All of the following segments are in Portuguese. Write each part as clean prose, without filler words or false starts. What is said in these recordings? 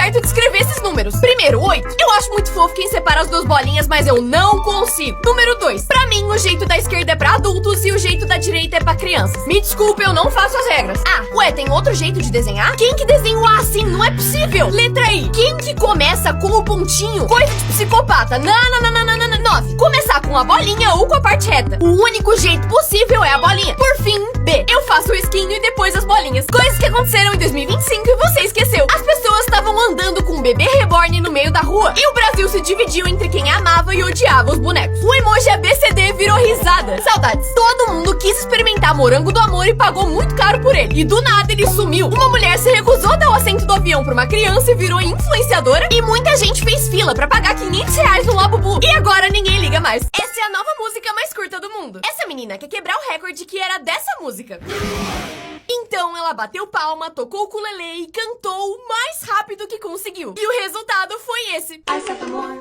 certo de escrever esses números. Primeiro, 8. Eu acho muito fofo quem separa as duas bolinhas, mas eu não consigo. Número 2. Pra mim, o jeito da esquerda é pra adultos e o jeito da direita é pra crianças. Me desculpe, eu não faço as regras. Ah, ué, tem outro jeito de desenhar? Quem que desenhou assim? Não é possível. Letra I. Quem que começa com o pontinho? Coisa de psicopata. Não. 9. Começar com a bolinha ou com a parte reta. O único jeito possível é a bolinha. Por fim, B. Eu faço o esquinho e depois as bolinhas. Coisas que aconteceram em 2025 e você esqueceu. As pessoas estavam andando com um bebê reborn no meio da rua e o Brasil se dividiu entre quem amava e odiava os bonecos. O emoji ABCD virou risada. Saudades. Todo mundo quis experimentar morango do amor e pagou muito caro por ele. E do nada ele sumiu. Uma mulher se recusou a dar o assento do avião pra uma criança e virou influenciadora. E muita gente fez fila pra pagar R$500 no Labubu. E agora ninguém liga mais. Essa é a nova música mais curta do mundo. Essa menina quer quebrar o recorde que era dessa música. Então ela bateu palma, tocou o ukulele e cantou o mais rápido que conseguiu. E o resultado foi esse.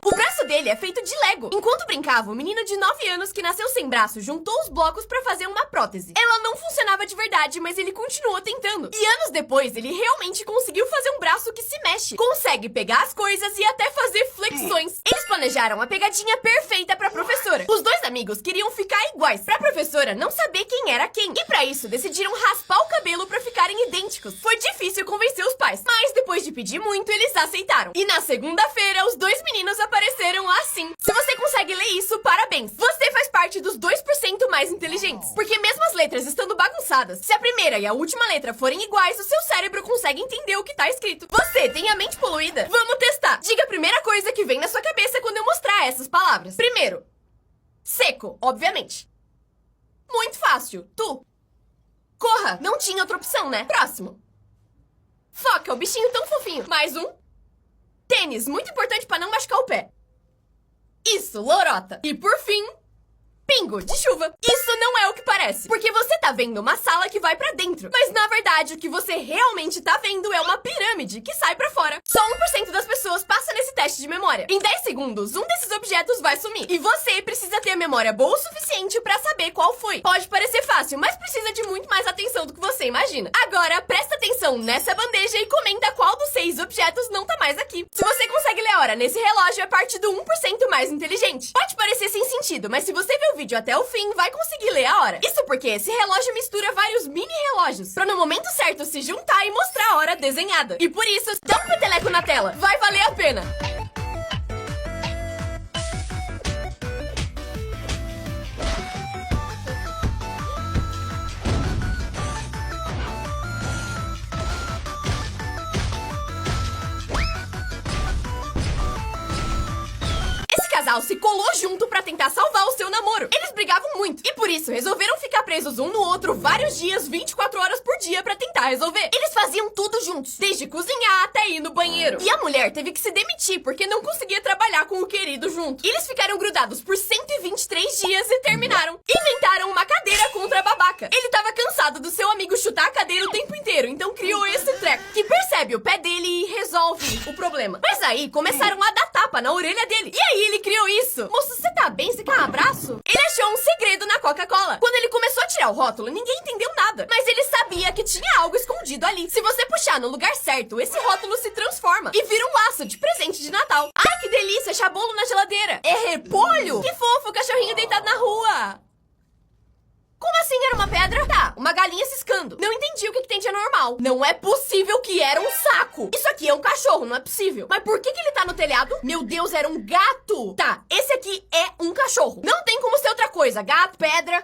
O braço dele é feito de Lego. Enquanto brincava, o menino de 9 anos que nasceu sem braço juntou os blocos pra fazer uma prótese. Ela não funcionava de verdade, mas ele continuou tentando. E anos depois, ele realmente conseguiu fazer um braço que se mexe. Consegue pegar as coisas e até fazer flexões. Eles planejaram a pegadinha perfeita pra professora. Os dois amigos queriam ficar iguais, pra professora não saber quem era quem. E pra isso, decidiram raspar o cabelo pra ficarem idênticos. Foi difícil convencer os pais, mas depois de pedir muito, eles aceitaram. E na segunda-feira, os dois meninos apareceram assim. Se você consegue ler isso, parabéns! Você faz parte dos 2% mais inteligentes. Porque mesmo as letras estando bagunçadas, se a primeira e a última letra forem iguais, o seu cérebro consegue entender o que tá escrito. Você tem a mente poluída? Vamos testar! Diga a primeira coisa que vem na sua cabeça quando eu mostrar essas palavras. Primeiro, seco, obviamente. Muito fácil. Tu. Corra! Não tinha outra opção, né? Próximo. Foca, o bichinho tão fofinho. Mais um. Tênis, muito importante pra não machucar o pé. Isso, lorota. E por fim, pingo, de chuva. Isso não é o que parece, porque você tá vendo uma sala que vai pra dentro. Mas na verdade, o que você realmente tá vendo é uma pirâmide que sai pra fora. Só 1% das pessoas passa nesse teste de memória. Em 10 segundos, um desses objetos vai sumir. E você precisa ter a memória boa o suficiente pra saber qual foi. Pode parecer fácil, mas precisa de muito mais atenção do que você imagina. Agora, presta atenção nessa bandeja e comenta qual dos 6 objetos não tá mais aqui. Se você consegue ler a hora nesse relógio, é parte do 1% mais inteligente. Pode parecer sem sentido, mas se você ver o vídeo até o fim, vai conseguir ler a hora. Isso porque esse relógio mistura vários mini relógios, pra no momento certo se juntar e mostrar a hora desenhada. E por isso, dá um peteleco na tela. Vai valer a pena. O casal se colou junto pra tentar salvar o seu namoro. Eles brigavam muito e por isso resolveram ficar presos um no outro vários dias, 24 horas por dia pra tentar resolver. Eles faziam tudo juntos, desde cozinhar até ir no banheiro. E a mulher teve que se demitir porque não conseguia trabalhar com o querido junto. Eles ficaram grudados por 123 dias e terminaram. Inventaram uma cadeira contra a babaca. Ele tava cansado do seu amigo chutar a cadeira o tempo inteiro, então criou esse treco que percebe o pé dele e resolve o problema. Mas aí começaram a dar tapa na orelha dele. E aí ele criou isso. Moço, você tá bem? Você quer um abraço? Ele achou um segredo na Coca-Cola. Quando ele começou a tirar o rótulo, ninguém entendeu nada. Mas ele sabia que tinha algo escondido ali. Se você puxar no lugar certo, esse rótulo se transforma e vira um laço de presente de Natal. Ai, que delícia, achar bolo na geladeira. É repolho? Que fofo, o cachorrinho deitado na rua. Como assim era uma pedra? Tá, uma galinha ciscando. Não entendi o que tem de anormal. Não é possível que era um saco. Isso aqui é um cachorro, não é possível. Mas por que ele tá no telhado? Meu Deus, era um gato. Tá, esse aqui é um cachorro. Não tem como ser outra coisa. Gato, pedra,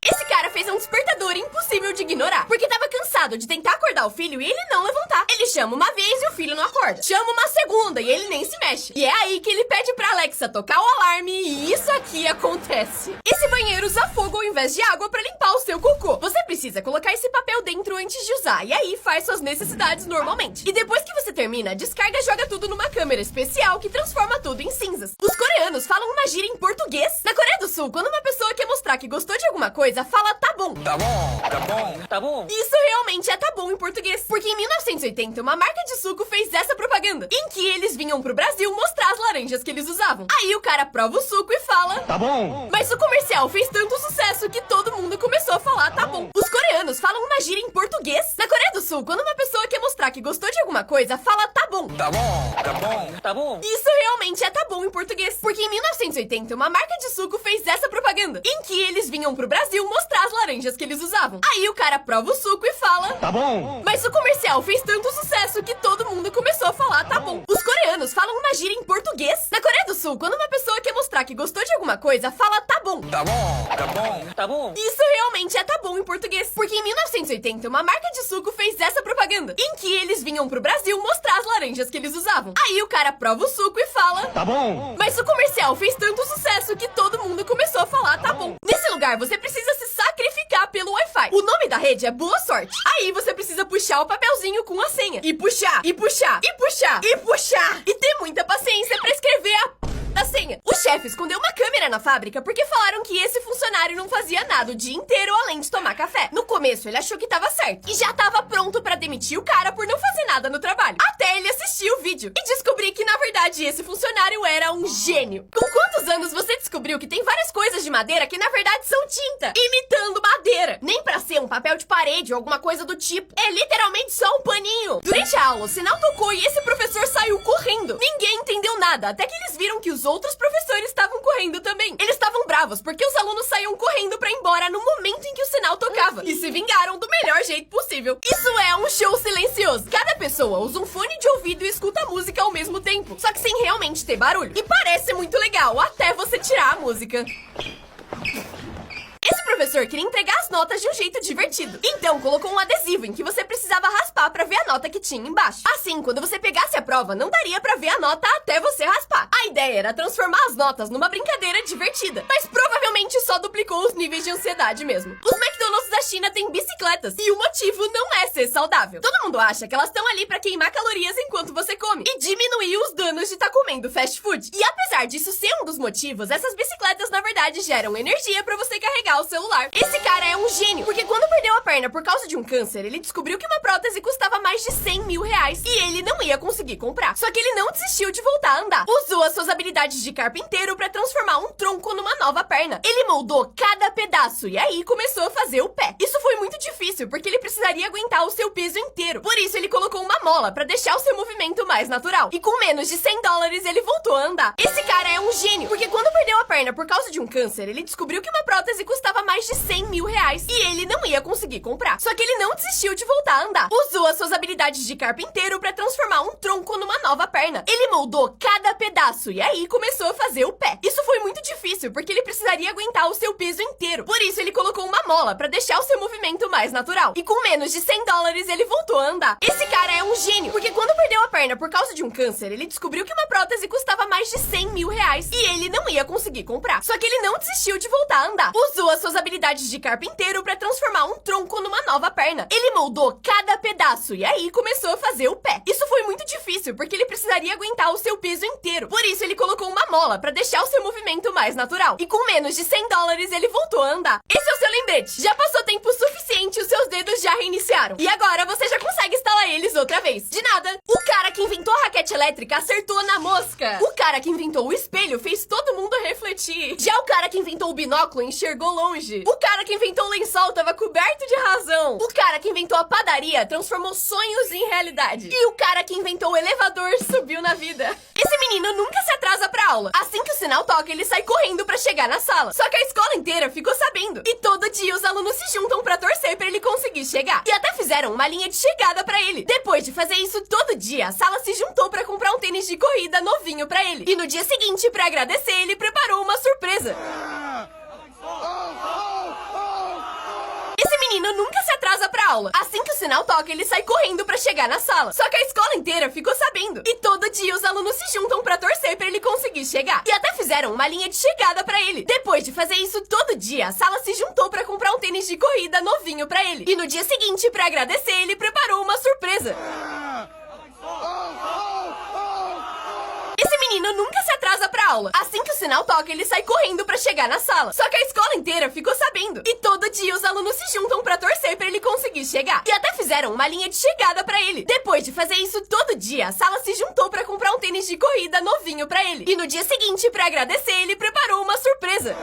Esse cara fez um despertador impossível de ignorar, porque tava cansado de tentar acordar o filho e ele não levantar. Ele chama uma vez e o filho não acorda. Chama uma segunda e ele nem se mexe. E é aí que ele pede pra Alexa tocar o alarme e isso aqui acontece. Esse banheiro usa fogo ao invés de água pra limpar o seu cocô. Você precisa colocar esse papel dentro antes de usar e aí faz suas necessidades normalmente. E depois que você termina, descarga e joga tudo numa câmera especial que transforma tudo em cinzas. Os coreanos falam uma gíria em português. Na Coreia do Sul, quando uma pessoa quer mostrar que gostou de alguma coisa, fala tá bom. Tá bom, tá bom, tá bom. Isso realmente é tá bom em português. Porque em 1980, uma marca de suco fez essa propaganda, em que eles vinham pro Brasil mostrar as laranjas que eles usavam. Aí o cara prova o suco e fala tá bom. Mas o comercial fez tanto sucesso que todo mundo começou a falar tá bom. Os coreanos falam uma gíria em português. Na Coreia do Sul, quando uma pessoa quer mostrar que gostou de alguma coisa, fala tá bom. bom. Tá bom, tá bom, tá bom. Isso realmente é tá bom em português. Porque em 1980, uma marca de suco fez essa propaganda, em que eles vinham pro Brasil mostrar as laranjas que eles usavam. Aí o cara prova o suco e fala, Tá bom. mas o comercial fez tanto sucesso que todo mundo começou a falar, tá bom. Os coreanos falam uma gíria em português. Na Coreia do Sul, quando uma pessoa quer mostrar que gostou de alguma coisa, fala tá bom. Tá bom, tá bom, tá bom. Isso realmente é tá bom em português. Porque em 1980, uma marca de suco fez essa propaganda, em que eles vinham pro Brasil mostrar as laranjas que eles usavam. Aí o cara prova o suco e fala, Tá bom. mas o comercial fez tanto sucesso que todo mundo começou a falar, tá bom. Nesse lugar, você precisa se sacrificar pelo Wi-Fi. O nome da rede é Boa Sorte. Aí você precisa puxar o papelzinho com a senha. E puxar, e puxar, e puxar, e puxar. E ter muita paciência pra escrever a senha. O chefe escondeu uma câmera na fábrica porque falaram que esse funcionário não fazia nada o dia inteiro além de tomar café. No começo, ele achou que tava certo e já tava pronto pra demitir o cara por não fazer nada no trabalho. Até ele assistir o vídeo e descobrir que, na verdade, esse funcionário era um gênio. Com quantos anos você descobriu que tem várias coisas de madeira que, na verdade, são tinta, imitando madeira? Nem pra ser um papel de parede ou alguma coisa do tipo. É literalmente só um paninho. Durante a aula, o sinal tocou e esse professor saiu correndo. Ninguém entendeu nada, até que eles viram que os outros professores estavam correndo também. Eles estavam bravos porque os alunos saíam correndo pra ir embora no momento em que o sinal tocava e se vingaram do melhor jeito possível. Isso é um show silencioso. Cada pessoa usa um fone de ouvido e escuta a música ao mesmo tempo, só que sem realmente ter barulho. E parece muito legal até você tirar a música. Esse professor queria entregar as notas de um jeito divertido. Então, colocou um adesivo em que você precisava raspar pra ver a nota que tinha embaixo. Assim, quando você pegasse a prova, não daria pra ver a nota até você raspar. A ideia era transformar as notas numa brincadeira divertida, mas provavelmente só duplicou os níveis de ansiedade mesmo. Os McDonald's da China têm bicicletas e o motivo não é ser saudável. Todo mundo acha que elas estão ali pra queimar calorias enquanto você come e diminuir os danos de estar comendo fast food. E apesar disso ser um dos motivos, essas bicicletas na verdade geram energia pra você carregar o celular. Esse cara é um gênio, porque quando perdeu a perna por causa de um câncer, ele descobriu que uma prótese custava mais de 100 mil reais e ele não ia conseguir comprar. Só que ele não desistiu de voltar a andar. Usou as suas habilidades de carpinteiro pra transformar um tronco numa nova perna. Ele moldou cada pedaço e aí começou a fazer o pé. Isso foi muito difícil, porque ele precisaria aguentar o seu peso inteiro. Por isso ele colocou uma mola pra deixar o seu movimento mais natural. E com menos de 100 dólares ele voltou a andar. Esse cara é um gênio, porque quando perdeu a perna por causa de um câncer, ele descobriu que uma prótese custava mais de 100 mil reais e ele não ia conseguir comprar. Só que ele não desistiu de voltar a andar. Usou as suas habilidades de carpinteiro pra transformar um tronco numa nova perna. Ele moldou cada pedaço e aí começou a fazer o pé. Isso foi muito difícil, porque ele precisaria aguentar o seu peso inteiro. Por isso ele colocou uma mola pra deixar o seu movimento mais natural. E com menos de 100 dólares ele voltou a andar. Esse cara é um gênio, porque quando perdeu a perna por causa de um câncer, ele descobriu que uma prótese custava mais de 100 mil reais e ele não ia conseguir comprar. Só que ele não desistiu de voltar a andar. Usou as suas habilidades de carpinteiro pra transformar um tronco numa nova perna. Ele moldou cada pedaço e aí começou a fazer o pé. Isso foi muito difícil, porque ele precisaria aguentar o seu peso inteiro. Por isso ele colocou uma mola pra deixar o seu movimento mais natural. E com menos de 100 dólares ele voltou a andar. Esse é o seu lembrete. Já passou tempo suficiente, os seus dedos já reiniciaram. E agora você já consegue instalar eles outra vez. De nada. O cara que inventou a raquete elétrica acertou na mosca. O cara que inventou o espelho fez todo mundo refletir. Já o cara que inventou o binóculo enxergou longe. O cara que inventou o lençol tava coberto de razão. O cara que inventou a padaria transformou sonhos em realidade. E o cara que inventou o elevador subiu na vida. Esse menino nunca se atrasa pra aula. Assim que o sinal toca, ele sai correndo pra chegar na sala. Só que a escola inteira ficou sabendo. E todo dia os alunos se juntam pra torcer pra ele conseguir chegar. E até fizeram uma linha de chegada pra ele. Depois de fazer isso todo dia, a sala se juntou pra comprar um tênis de corrida novinho pra ele. E no dia seguinte, pra agradecer, ele preparou uma surpresa. Esse menino nunca se atrasa pra aula. Assim que o sinal toca, ele sai correndo pra chegar na sala. Só que a escola inteira ficou sabendo. E todo dia os alunos se juntam pra torcer pra ele conseguir chegar. E até fizeram uma linha de chegada pra ele. Depois de fazer isso todo dia, a sala se juntou pra comprar um tênis de corrida novinho pra ele. E no dia seguinte, pra agradecer, ele preparou uma surpresa. Esse menino nunca se atrasa pra aula. Assim que o sinal toca, ele sai correndo pra chegar na sala. Só que a escola inteira ficou sabendo. E todo dia os alunos se juntam pra torcer pra ele conseguir chegar. E até fizeram uma linha de chegada pra ele. Depois de fazer isso todo dia, a sala se juntou pra comprar um tênis de corrida novinho pra ele. E no dia seguinte, pra agradecer, ele preparou uma surpresa.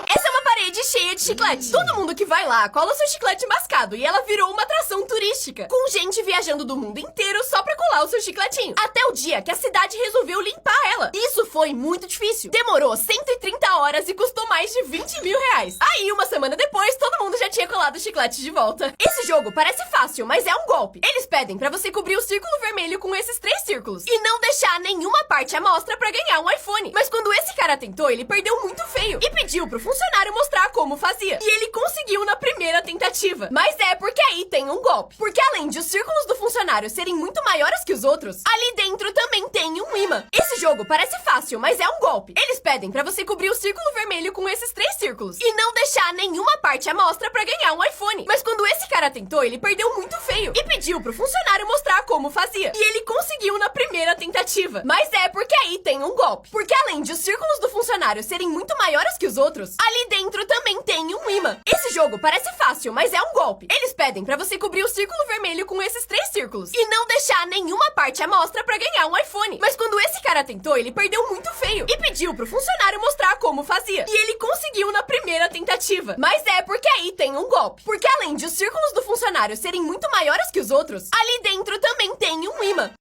Essa é uma parede cheia de chiclete. Todo mundo que vai lá cola seu chiclete mascado e ela virou uma atração turística, com gente viajando do mundo inteiro só pra colar o seu chicletinho. Até o dia que a cidade resolveu limpar ela. Isso foi muito difícil. Demorou 130 horas e custou mais de 20 mil reais. Aí, uma semana depois, todo mundo já tinha colado o chiclete de volta. Esse jogo parece fácil, mas é um golpe. Eles pedem pra você cobrir o círculo vermelho com esses 3 círculos e não deixar nenhuma parte à mostra pra ganhar um iPhone. Mas quando esse cara tentou, ele perdeu muito feio e pediu pro funcionário mostrar como fazia. E ele conseguiu na primeira tentativa. Mas é porque aí tem um golpe. Porque além de os círculos do funcionário serem muito maiores que os outros, ali dentro também tem um imã. Esse jogo parece fácil, mas é um golpe. Eles pedem pra você cobrir o círculo vermelho com esses 3 círculos e não deixar nenhuma parte à mostra pra ganhar um iPhone. Mas quando esse cara tentou, ele perdeu muito feio e pediu pro funcionário mostrar como fazia. E ele conseguiu na primeira tentativa. Mas é porque aí tem um golpe. Porque além de os círculos do funcionário serem muito maiores que os outros, ali dentro também tem um imã. Esse jogo parece fácil, mas é um golpe. Eles pedem pra você cobrir o círculo vermelho com esses 3 círculos e não deixar nenhuma parte à mostra pra ganhar um iPhone. Mas quando esse cara tentou, ele perdeu muito feio e pediu pro funcionário mostrar como fazia. E ele conseguiu na primeira tentativa. Mas é porque aí tem um golpe. Porque além de os círculos do funcionário serem muito maiores que os outros, ali dentro também tem um imã.